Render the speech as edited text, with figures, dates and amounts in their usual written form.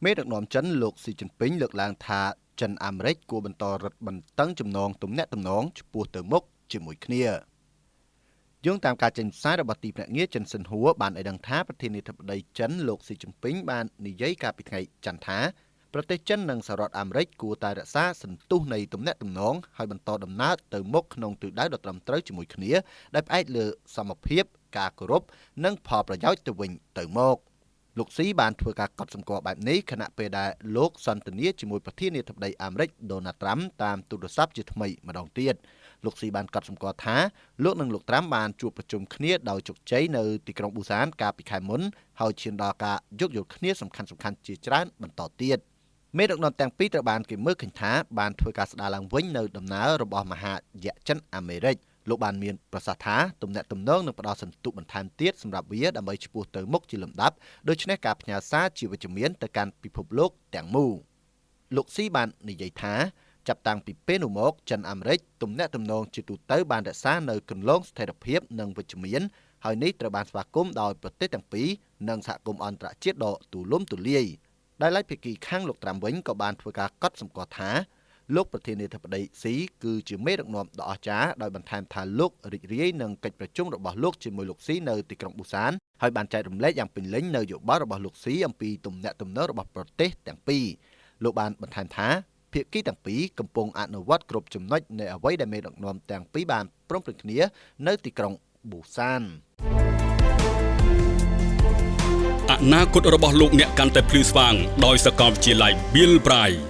មេដឹកនាំចិនលោកស៊ីជីនពីងលើកឡើងថាចិនអាមេរិកគួរបន្តរឹតបន្តឹងចំណងទំនាក់ទំនងចំពោះទៅមុខជាមួយគ្នាយោងតាមការចេញផ្សាយរបស់ទីភ្នាក់ងារចិនសិនហួរបានឲ្យដឹងថាប្រធានាធិបតីចិនលោកស៊ីជីនពីងបាននិយាយកាលពីថ្ងៃច័ន្ទថាប្រទេសចិននិងសហរដ្ឋអាមេរិកគួរតែរក្សាសន្ទុះនៃទំនាក់ទំនងហើយបន្តដំណើរទៅមុខក្នុងទិសដៅដ៏ត្រឹមត្រូវជាមួយគ្នាដែលផ្អែកលើសមភាពការគោរពនិងផលប្រយោជន៍ទៅវិញទៅមកលោកស៊ីបានធ្វើការកត់សម្គាល់បែបនេះខណៈពេលដែលលោកសន្ទនាជាមួយប្រធានាធិបតីអាមេរិកដូណាល់ត្រាំតាមទូរស័ព្ទជាថ្មីម្ដងទៀតលោកស៊ីបានកត់សម្គាល់ថាលោកនិងលោកត្រាំបានជួបប្រជុំគ្នាដោយជោគជ័យនៅទីក្រុងប៊ូសានកាលពីខែមុនហើយឈានដល់ការយោគយល់គ្នាសំខាន់ៗជាច្រើនបន្តទៀតមេដឹកនាំទាំងពីរត្រូវបានគេមើលឃើញថាបានធ្វើការស្ដារឡើងវិញនៅដំណើររបស់មហាយៈចិនអាមេរិកលោកបានមានប្រសាសន៍ថាទំនាក់ទំនងនឹងផ្ដល់សន្ទុះបន្ថែមទៀតសម្រាប់វាដើម្បីឆ្ពោះទៅមុខជាលំដាប់ដូច្នេះការផ្ញើសារជាវិជ្ជមានទៅកាន់ពិភពលោកទាំងមូលលោកស៊ីបាននិយាយថាចាប់តាំងពីពេលនោះមកចិនអាមេរិកទំនាក់ទំនងជាទូទៅបានរក្សានៅគន្លងស្ថិរភាពនិងវិជ្ជមានហើយនេះត្រូវបានស្វាគមន៍ដោយប្រទេសទាំងពីរនិងសហគមន៍អន្តរជាតិដ៏ទូលំទូលាយដែលឡែកភាគីខាងលោកត្រាំវិញក៏បានធ្វើការកត់សម្គាល់ថាលោកប្រធានាធិបតីស៊ីគឺជាមេដឹកនាំដ៏អស្ចារ្យដោយបន្ថែមថាលោករីករាយនឹងកិច្ចប្រជុំរបស់លោកជាមួយលោកស៊ីនៅទីក្រុងប៊ូសានហើយបានចែករំលែកយ៉ាងពេញលេញនៅយោបល់របស់លោកស៊ីអំពីទំនាក់ទំនងរបស់ប្រទេសទាំងពីរលោកបានបន្ថែមថាភាគីទាំងពីរកំពុងអនុវត្តគ្រប់ចំណុចនៃអ្វីដែលមេដឹកនាំទាំងពីរបានព្រមព្រៀងគ្នានៅទីក្រុងប៊ូសានអនាគតរបស់លោកអ្នកកាន់តែភ្លឺស្វាងដោយសាកលវិទ្យាល័យ Bill Braille